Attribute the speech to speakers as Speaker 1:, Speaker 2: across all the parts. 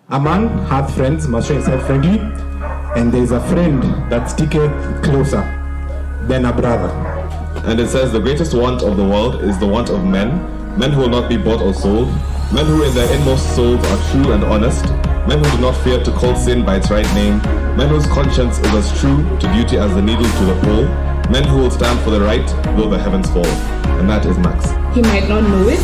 Speaker 1: A man hath friends, must show himself friendly, and there is a friend that sticketh closer than a brother.
Speaker 2: And it says, the greatest want of the world is the want of men who will not be bought or sold, men who in their inmost souls are true and honest, men who do not fear to call sin by its right name, men whose conscience is as true to duty as the needle to the pole, men who will stand for the right though the heavens fall. And that is Max.
Speaker 3: He might not know it,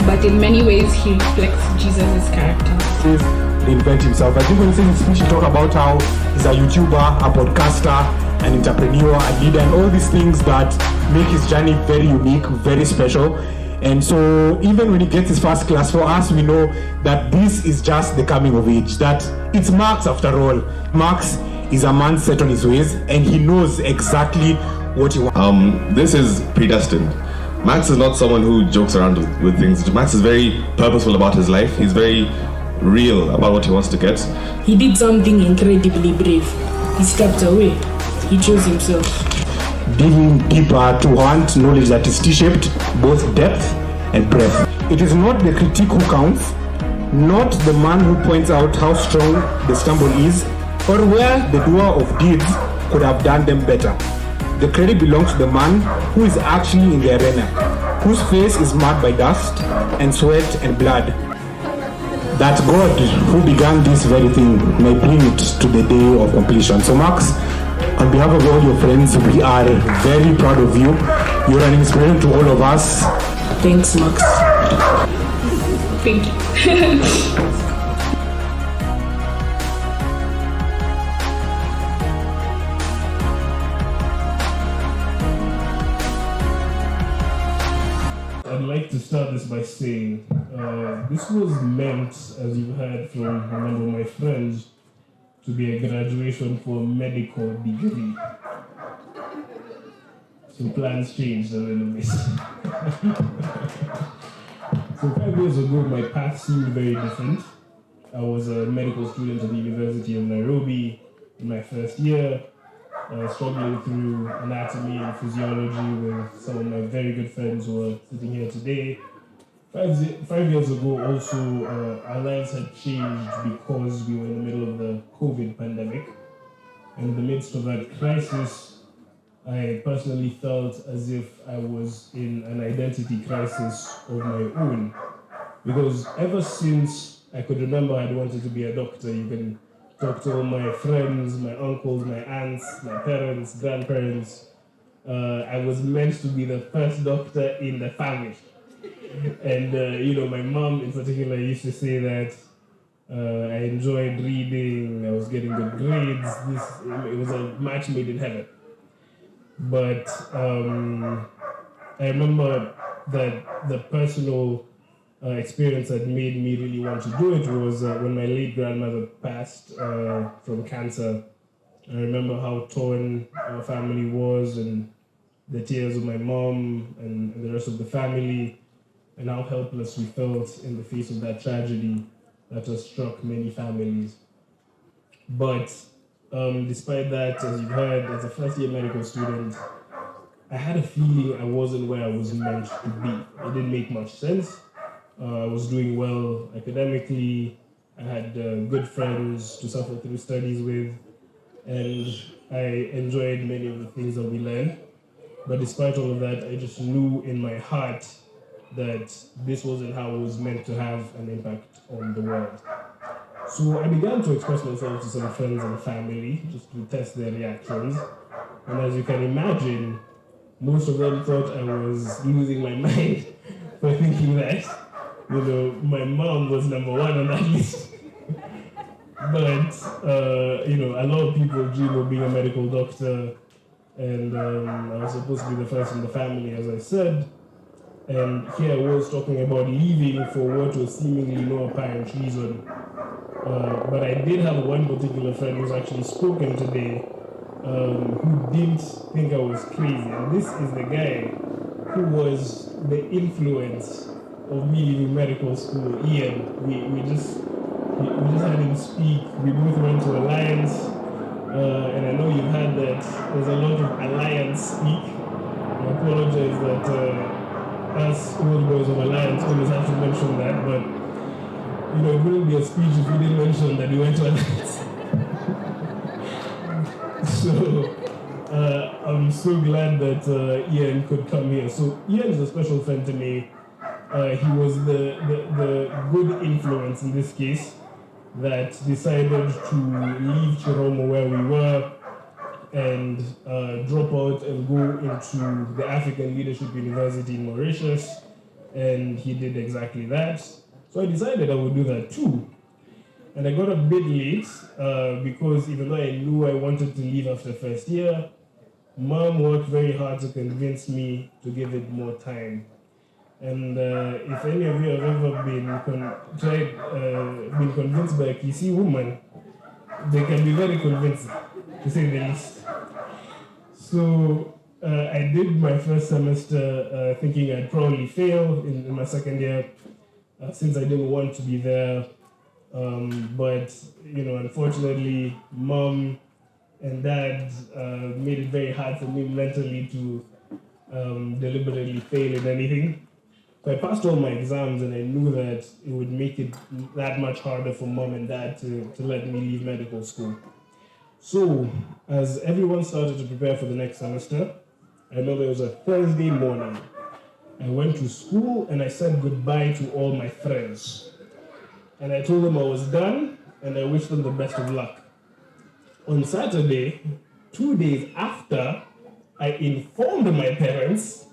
Speaker 3: but in many ways he reflects Jesus' character.
Speaker 1: He reinvent himself. I think when he says in his speech, he talk about how he's a YouTuber, a podcaster, an entrepreneur, a leader, and all these things that make his journey very unique, very special. And so even when he gets his first class, for us, we know that this is just the coming of age, that it's Max after all. Max is a man set on his ways, and he knows exactly what he wants.
Speaker 2: This is predestined. Max is not someone who jokes around with things. Max is very purposeful about his life. He's very real about what he wants to get.
Speaker 4: He did something incredibly brave. He stepped away. He chose himself.
Speaker 1: Digging deeper to hunt knowledge that is T-shaped, both depth and breadth. It is not the critique who counts, not the man who points out how strong the stumble is, or where the doer of deeds could have done them better. The credit belongs to the man who is actually in the arena, whose face is marked by dust and sweat and blood. That God who began this very thing may bring it to the day of completion. So Max, on behalf of all your friends, we are very proud of you. You're an inspiration to all of us.
Speaker 4: Thanks, Max.
Speaker 3: Thank you.
Speaker 5: I'd like to start this by saying this was meant, as you've heard from a number of my friends, to be a graduation for a medical degree. So plans changed a little bit. So 5 years ago, my path seemed very different. I was a medical student at the University of Nairobi in my first year, struggling through anatomy and physiology with some of my very good friends who are sitting here today. 5 years ago also, our lives had changed because we were in the middle of the COVID pandemic. And in the midst of that crisis, I personally felt as if I was in an identity crisis of my own. Because ever since I could remember I'd wanted to be a doctor. You can talk to all my friends, my uncles, my aunts, my parents, grandparents. I was meant to be the first doctor in the family. And, my mom in particular used to say that I enjoyed reading, I was getting good grades. It was a match made in heaven. But I remember that the personal experience that made me really want to do it was when my late grandmother passed from cancer. I remember how torn our family was and the tears of my mom and the rest of the family, and how helpless we felt in the face of that tragedy that has struck many families. But despite that, as you've heard, as a first-year medical student, I had a feeling I wasn't where I was meant to be. It didn't make much sense. I was doing well academically. I had good friends to suffer through studies with, and I enjoyed many of the things that we learned. But despite all of that, I just knew in my heart that this wasn't how I was meant to have an impact on the world. So I began to express myself to some friends and family just to test their reactions. And as you can imagine, most of them thought I was losing my mind for thinking that, my mom was number one on that list. But, a lot of people dream of being a medical doctor, and I was supposed to be the first in the family, as I said. And here I was talking about leaving for what was seemingly no apparent reason. But I did have one particular friend who's actually spoken today who didn't think I was crazy. And this is the guy who was the influence of me leaving medical school, Ian. We just had him speak. We both went to Alliance. And I know you've heard that there's a lot of Alliance speak. I apologize that us old boys of Alliance always have to mention that, but it wouldn't be a speech if we didn't mention that we went to Atlanta. So I'm so glad that Ian could come here. So Ian is a special friend to me. He was the good influence in this case that decided to leave Chiromo where we were and drop out and go into the African Leadership University in Mauritius, and he did exactly that. So I decided I would do that too. And I got a bit late because even though I knew I wanted to leave after first year, Mom worked very hard to convince me to give it more time. And if any of you have ever been convinced by a Kisi woman, they can be very convincing, to say the least. So I did my first semester thinking I'd probably fail in my second year since I didn't want to be there. But unfortunately, Mom and Dad made it very hard for me mentally to deliberately fail in anything. So I passed all my exams, and I knew that it would make it that much harder for Mom and Dad to let me leave medical school. So as everyone started to prepare for the next semester, I remember it was a Thursday morning. I went to school and I said goodbye to all my friends. And I told them I was done, and I wished them the best of luck. On Saturday, 2 days after, I informed my parents,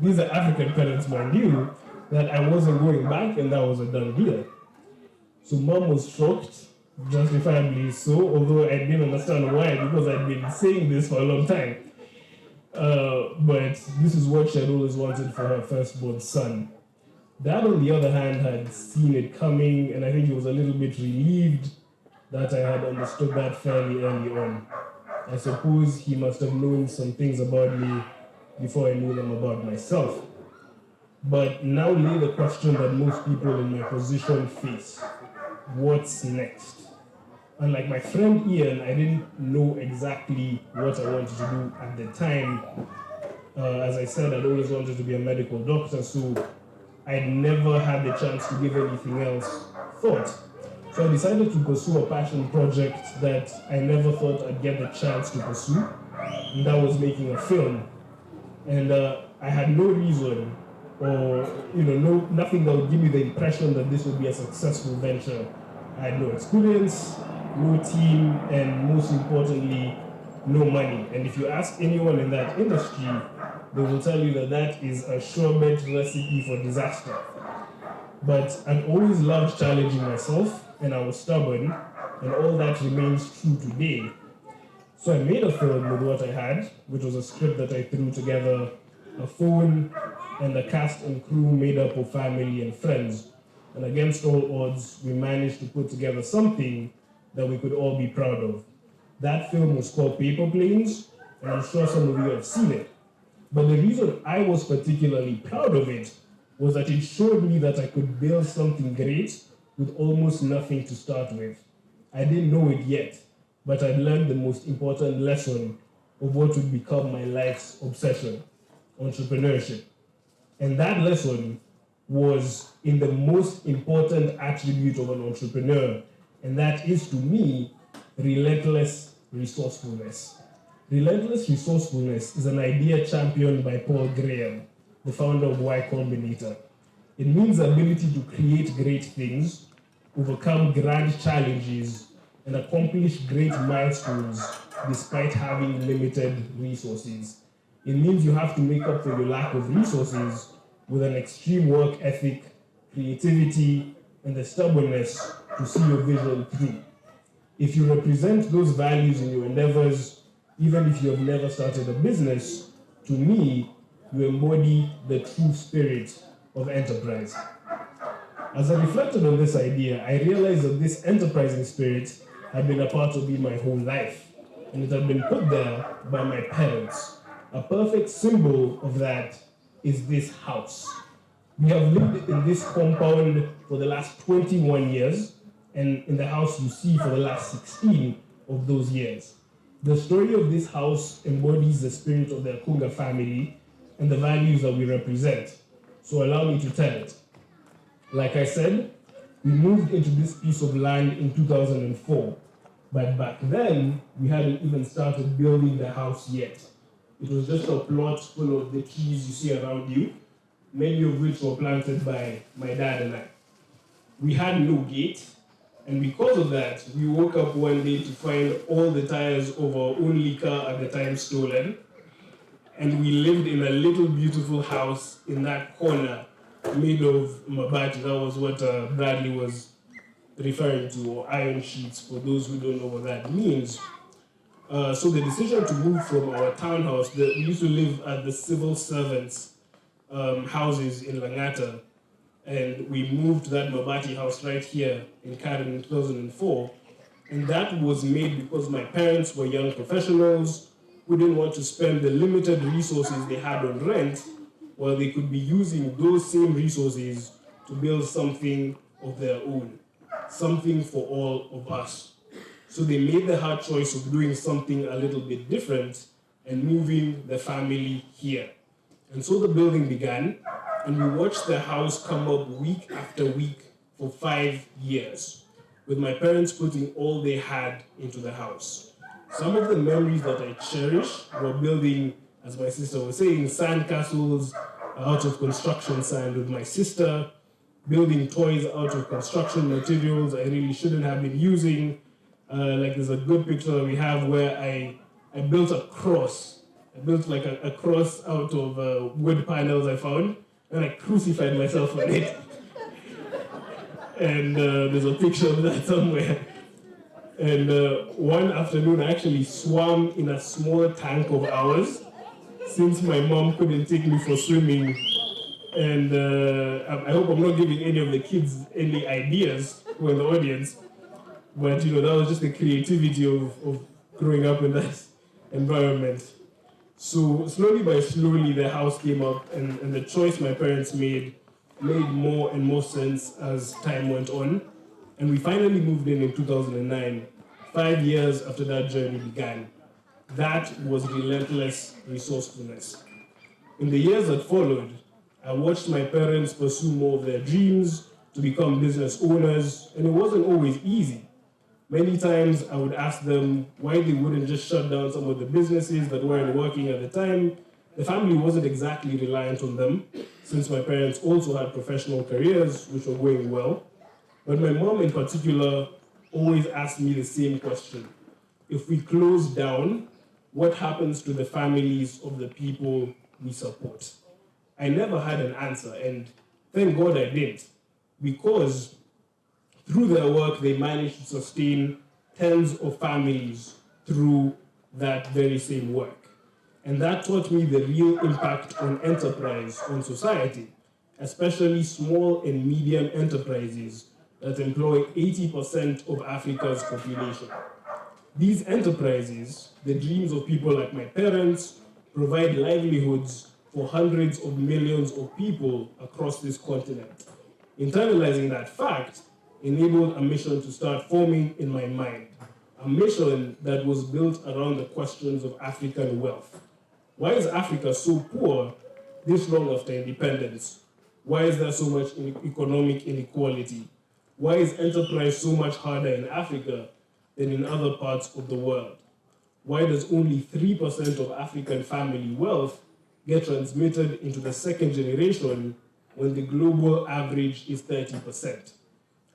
Speaker 5: these are African parents mind you, that I wasn't going back and that was a done deal. So Mom was shocked, justifiably so, although I didn't understand why, because I'd been saying this for a long time. But this is what she had always wanted for her firstborn son. Dad, on the other hand, had seen it coming, and I think he was a little bit relieved that I had understood that fairly early on. I suppose he must have known some things about me before I knew them about myself. But now lay the question that most people in my position face. What's next? Unlike my friend Ian, I didn't know exactly what I wanted to do at the time. As I said, I'd always wanted to be a medical doctor, so I'd never had the chance to give anything else thought. So I decided to pursue a passion project that I never thought I'd get the chance to pursue, and that was making a film. And I had no reason or nothing that would give me the impression that this would be a successful venture. I had no experience, no team, and most importantly, no money. And if you ask anyone in that industry, they will tell you that that is a sure bet recipe for disaster. But I've always loved challenging myself, and I was stubborn, and all that remains true today. So I made a film with what I had, which was a script that I threw together, a phone, and a cast and crew made up of family and friends. And against all odds, we managed to put together something that we could all be proud of. That film was called Paper Planes, and I'm sure some of you have seen it. But the reason I was particularly proud of it was that it showed me that I could build something great with almost nothing to start with. I didn't know it yet, but I'd learned the most important lesson of what would become my life's obsession, entrepreneurship. And that lesson was in the most important attribute of an entrepreneur, and that is, to me, relentless resourcefulness. Relentless resourcefulness is an idea championed by Paul Graham, the founder of Y Combinator. It means the ability to create great things, overcome grand challenges, and accomplish great milestones despite having limited resources. It means you have to make up for your lack of resources with an extreme work ethic, creativity, and the stubbornness to see your vision through. If you represent those values in your endeavors, even if you have never started a business, to me, you embody the true spirit of enterprise. As I reflected on this idea, I realized that this enterprising spirit had been a part of me my whole life, and it had been put there by my parents. A perfect symbol of that is this house. We have lived in this compound for the last 21 years, and in the house you see for the last 16 of those years. The story of this house embodies the spirit of the Akunga family and the values that we represent. So allow me to tell it. Like I said, We moved into this piece of land in 2004, but back then, we hadn't even started building the house yet. It was just a plot full of the trees you see around you, many of which were planted by my dad and I. We had no gate, and because of that, we woke up one day to find all the tires of our only car at the time stolen, and we lived in a little beautiful house in that corner made of mabati. That was what Bradley was referring to, or iron sheets, for those who don't know what that means. So the decision to move from our townhouse, we used to live at the civil servants' houses in Langata, and we moved that mabati house right here in Karen in 2004, and that was made because my parents were young professionals who didn't want to spend the limited resources they had on rent, while they could be using those same resources to build something of their own, something for all of us. So they made the hard choice of doing something a little bit different and moving the family here. And so the building began, and we watched the house come up week after week for 5 years, with my parents putting all they had into the house. Some of the memories that I cherish were building, as my sister was saying, sand castles out of construction sand with my sister, building toys out of construction materials I really shouldn't have been using. Like there's a good picture that we have where I built a cross. I built like a cross out of wood panels I found, and I crucified myself on it. And there's a picture of that somewhere. And one afternoon, I actually swam in a small tank of ours, since my mom couldn't take me for swimming. And I hope I'm not giving any of the kids any ideas who are in the audience, but that was just the creativity of growing up in that environment. So slowly by slowly, the house came up, and the choice my parents made more and more sense as time went on. And we finally moved in 2009, 5 years after that journey began. That was Relentless Resourcefulness. In the years that followed, I watched my parents pursue more of their dreams to become business owners, and it wasn't always easy. Many times I would ask them why they wouldn't just shut down some of the businesses that weren't working at the time. The family wasn't exactly reliant on them, since my parents also had professional careers which were going well. But my mom in particular always asked me the same question. If we close down, what happens to the families of the people we support? I never had an answer, and thank God I didn't, because through their work, they managed to sustain tens of families through that very same work. And that taught me the real impact on enterprise on society, especially small and medium enterprises that employ 80% of Africa's population. These enterprises, the dreams of people like my parents, provide livelihoods for hundreds of millions of people across this continent. Internalizing that fact enabled a mission to start forming in my mind, a mission that was built around the questions of African wealth. Why is Africa so poor this long after independence? Why is there so much economic inequality? Why is enterprise so much harder in Africa than in other parts of the world? Why does only 3% of African family wealth get transmitted into the second generation when the global average is 30%?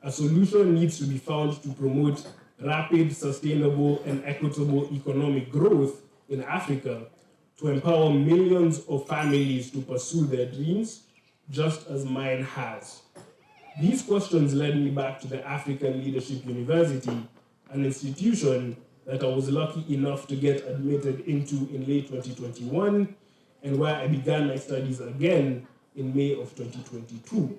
Speaker 5: A solution needs to be found to promote rapid, sustainable, and equitable economic growth in Africa to empower millions of families to pursue their dreams, just as mine has. These questions led me back to the African Leadership University, an institution that I was lucky enough to get admitted into in late 2021, and where I began my studies again in May of 2022.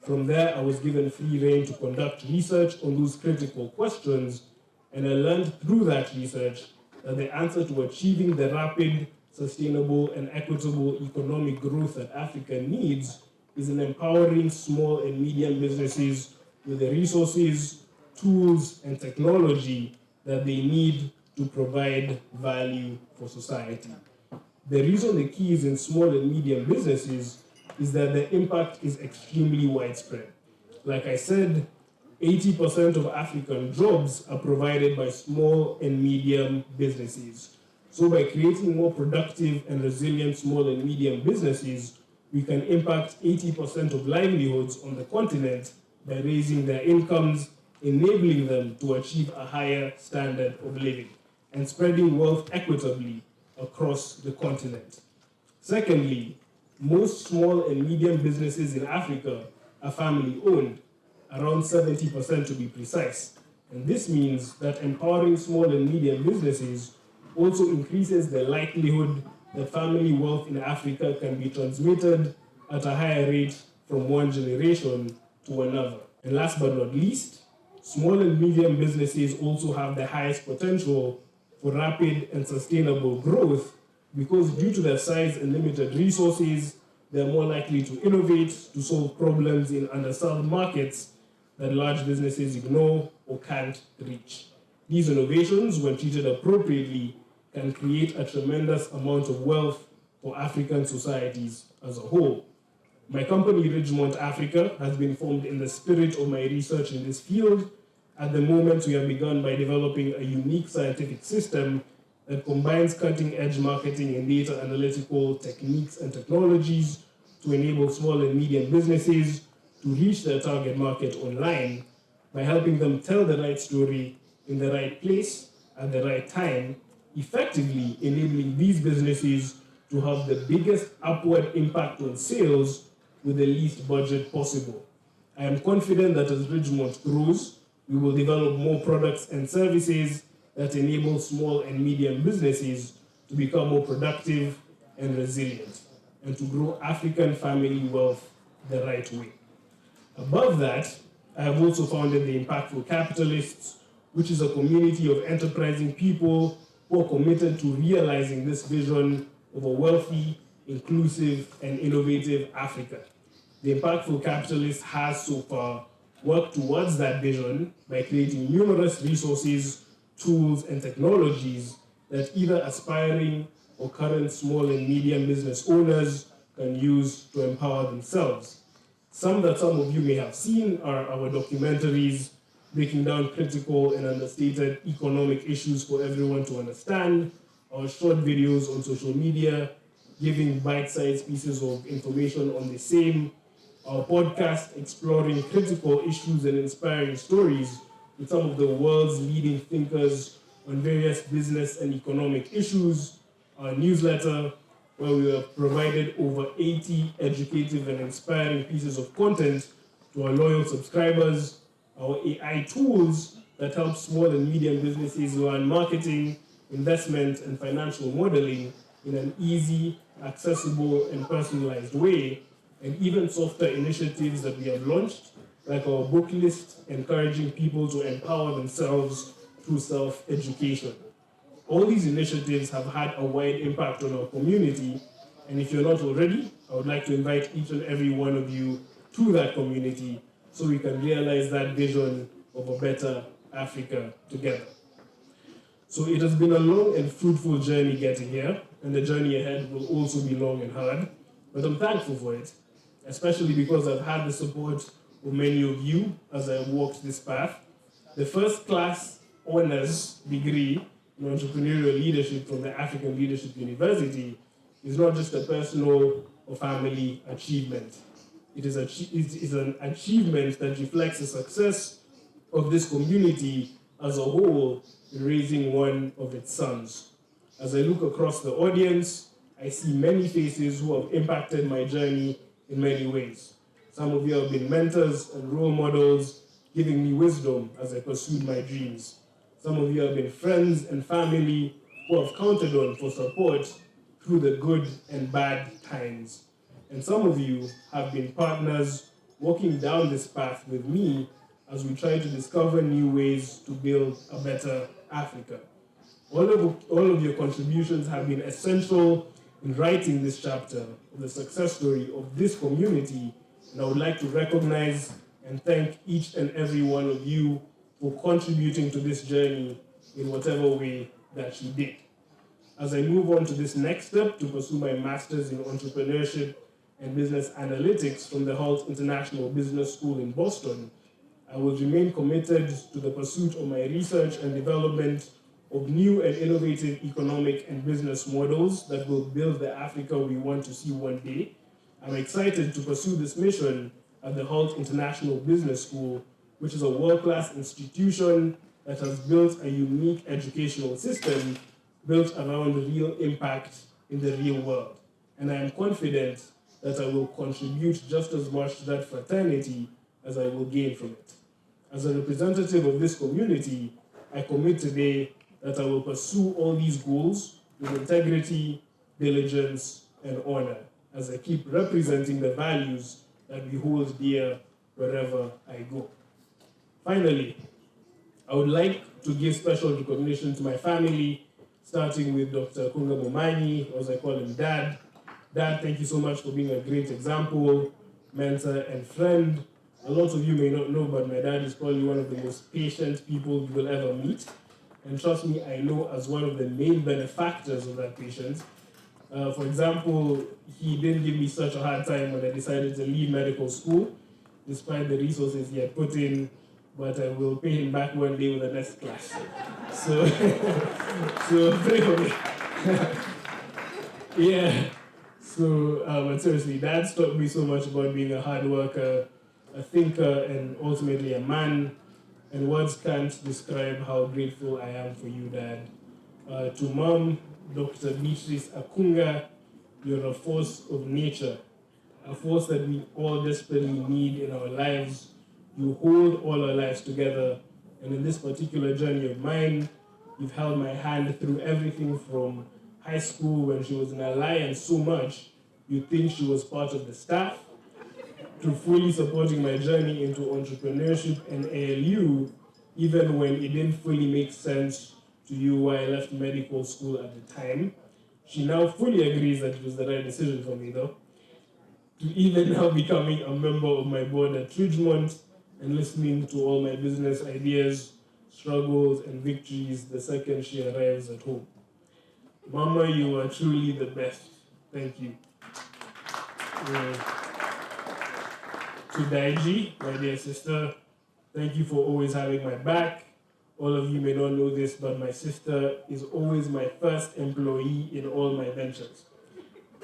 Speaker 5: From there, I was given free rein to conduct research on those critical questions, and I learned through that research that the answer to achieving the rapid, sustainable, and equitable economic growth that Africa needs is in empowering small and medium businesses with the resources, tools, and technology that they need to provide value for society. The reason the key is in small and medium businesses is that the impact is extremely widespread. Like I said, 80% of African jobs are provided by small and medium businesses. So by creating more productive and resilient small and medium businesses, we can impact 80% of livelihoods on the continent by raising their incomes, enabling them to achieve a higher standard of living, and spreading wealth equitably across the continent. Secondly, most small and medium businesses in Africa are family-owned, around 70% to be precise. And this means that empowering small and medium businesses also increases the likelihood that family wealth in Africa can be transmitted at a higher rate from one generation to another. And last but not least, small and medium businesses also have the highest potential for rapid and sustainable growth because due to their size and limited resources, they're more likely to innovate to solve problems in underserved markets that large businesses ignore or can't reach. These innovations, when treated appropriately, can create a tremendous amount of wealth for African societies as a whole. My company, Ridgemont Africa, has been formed in the spirit of my research in this field. At the moment, we have begun by developing a unique scientific system that combines cutting-edge marketing and data analytical techniques and technologies to enable small and medium businesses to reach their target market online by helping them tell the right story in the right place at the right time, effectively enabling these businesses to have the biggest upward impact on sales with the least budget possible. I am confident that as Ridgemont grows, we will develop more products and services that enable small and medium businesses to become more productive and resilient, and to grow African family wealth the right way. Above that, I have also founded the Impactful Capitalists, which is a community of enterprising people who are committed to realizing this vision of a wealthy, inclusive, and innovative Africa. The Impactful Capitalist has so far worked towards that vision by creating numerous resources, tools, and technologies that either aspiring or current small and medium business owners can use to empower themselves. Some that some of you may have seen are our documentaries breaking down critical and understated economic issues for everyone to understand, our short videos on social media, giving bite-sized pieces of information on the same, our podcast exploring critical issues and inspiring stories with some of the world's leading thinkers on various business and economic issues, our newsletter, where we have provided over 80 educative and inspiring pieces of content to our loyal subscribers, our AI tools that help small and medium businesses learn marketing, investment, and financial modeling in an easy, accessible, and personalized way, and even softer initiatives that we have launched, like our book list, encouraging people to empower themselves through self-education. All these initiatives have had a wide impact on our community, and if you're not already, I would like to invite each and every one of you to that community so we can realize that vision of a better Africa together. So it has been a long and fruitful journey getting here, and the journey ahead will also be long and hard, but I'm thankful for it, especially because I've had the support of many of you as I walked this path. The first class honors degree in Entrepreneurial Leadership from the African Leadership University is not just a personal or family achievement. It is an achievement that reflects the success of this community as a whole in raising one of its sons. As I look across the audience, I see many faces who have impacted my journey in many ways. Some of you have been mentors and role models, giving me wisdom as I pursued my dreams. Some of you have been friends and family who have counted on for support through the good and bad times. And some of you have been partners walking down this path with me as we try to discover new ways to build a better Africa. All of your contributions have been essential in writing this chapter of the success story of this community, and I would like to recognize and thank each and every one of you for contributing to this journey in whatever way that you did. As I move on to this next step to pursue my master's in entrepreneurship and business analytics from the Hult International Business School in Boston, I will remain committed to the pursuit of my research and development of new and innovative economic and business models that will build the Africa we want to see one day. I'm excited to pursue this mission at the Holt International Business School, which is a world-class institution that has built a unique educational system built around real impact in the real world. And I am confident that I will contribute just as much to that fraternity as I will gain from it. As a representative of this community, I commit today that I will pursue all these goals with integrity, diligence, and honor as I keep representing the values that we hold dear wherever I go. Finally, I would like to give special recognition to my family, starting with Dr. Kunga Momanyi, as I call him Dad. Dad, thank you so much for being a great example, mentor, and friend. A lot of you may not know, but my dad is probably one of the most patient people you will ever meet. And trust me, I know as one of the main benefactors of that patience. For example, he didn't give me such a hard time when I decided to leave medical school, despite the resources he had put in, but I will pay him back one day with a next class. So, so pray for me. Yeah. So, but seriously, Dad taught me so much about being a hard worker, a thinker, and ultimately a man. And words can't describe how grateful I am for you, Dad. To Mom, Dr. Beatrice Akunga, you're a force of nature, a force that we all desperately need in our lives. You hold all our lives together, and in this particular journey of mine, you've held my hand through everything from high school when she was in Alliance so much, you think she was part of the staff, to fully supporting my journey into entrepreneurship and ALU, even when it didn't fully make sense to you why I left medical school at the time. She now fully agrees that it was the right decision for me though. To even now becoming a member of my board at Ridgemont and listening to all my business ideas, struggles, and victories the second she arrives at home. Mama, you are truly the best. Thank you. To Daiji, my dear sister, thank you for always having my back. All of you may not know this, but my sister is always my first employee in all my ventures.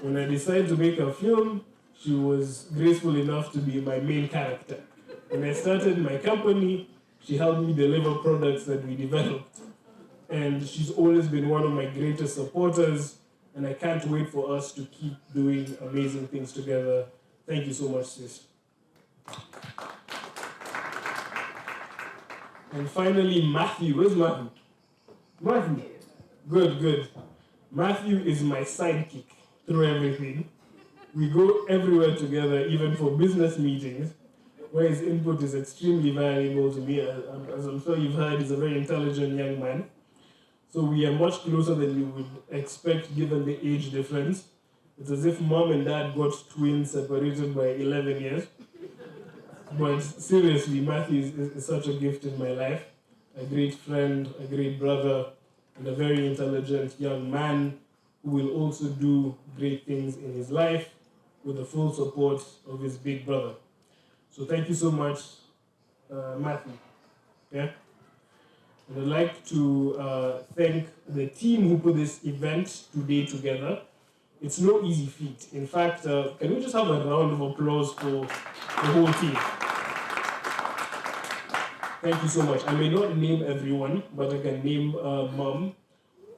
Speaker 5: When I decided to make a film, she was graceful enough to be my main character. When I started my company, she helped me deliver products that we developed. And she's always been one of my greatest supporters, and I can't wait for us to keep doing amazing things together. Thank you so much, sis. And finally, Matthew. Where's Matthew? Matthew. Good, good. Matthew is my sidekick through everything. We go everywhere together, even for business meetings, where his input is extremely valuable to me. As I'm sure you've heard, he's a very intelligent young man. So we are much closer than you would expect given the age difference. It's as if mom and dad got twins separated by 11 years. But seriously, Matthew is such a gift in my life. A great friend, a great brother, and a very intelligent young man who will also do great things in his life with the full support of his big brother. So thank you so much, Matthew. Yeah? And I'd like to thank the team who put this event today together. It's no easy feat. In fact, can we just have a round of applause for the whole team? Thank you so much. I may not name everyone, but I can name Mom,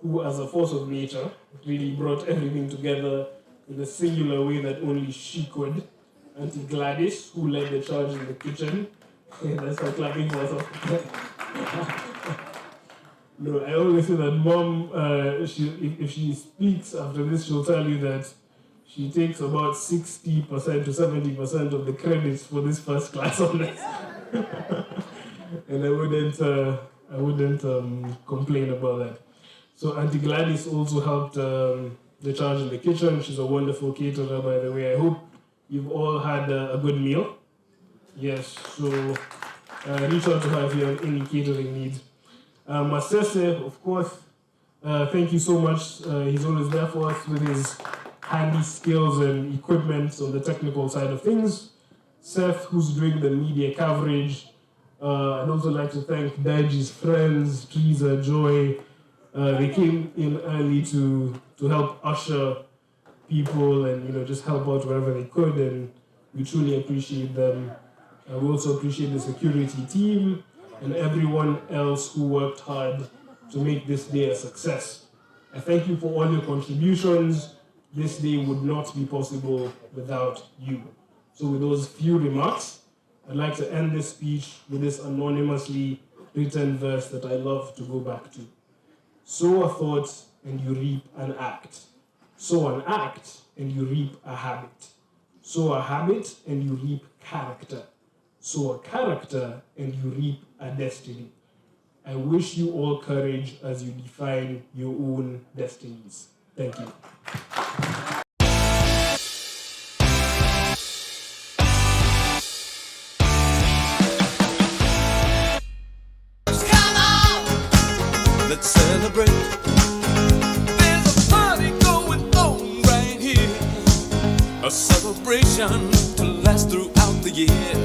Speaker 5: who as a force of nature really brought everything together in the singular way that only she could. Auntie Gladys, who led the charge in the kitchen. That's her clapping for us. No, I always say that Mom, if she speaks after this, she'll tell you that she takes about 60% to 70% of the credits for this first class honors. And I wouldn't complain about that. So Auntie Gladys also helped the charge in the kitchen. She's a wonderful caterer, by the way. I hope you've all had a good meal. Yes, so reach out to her if you have any catering needs. Masese, of course, thank you so much. He's always there for us with his handy skills and equipment on the technical side of things. Seth, who's doing the media coverage. I'd also like to thank Daji's friends, Teresa, Joy. They came in early to help usher people and just help out wherever they could, and we truly appreciate them. We also appreciate the security team and everyone else who worked hard to make this day a success. I thank you for all your contributions. This day would not be possible without you. So with those few remarks, I'd like to end this speech with this anonymously written verse that I love to go back to. Sow a thought and you reap an act. Sow an act and you reap a habit. Sow a habit and you reap character. Sow a character and you reap a destiny. I wish you all courage as you define your own destinies. Thank you.
Speaker 6: Let's celebrate. There's a party going on right here. A celebration to last throughout the year.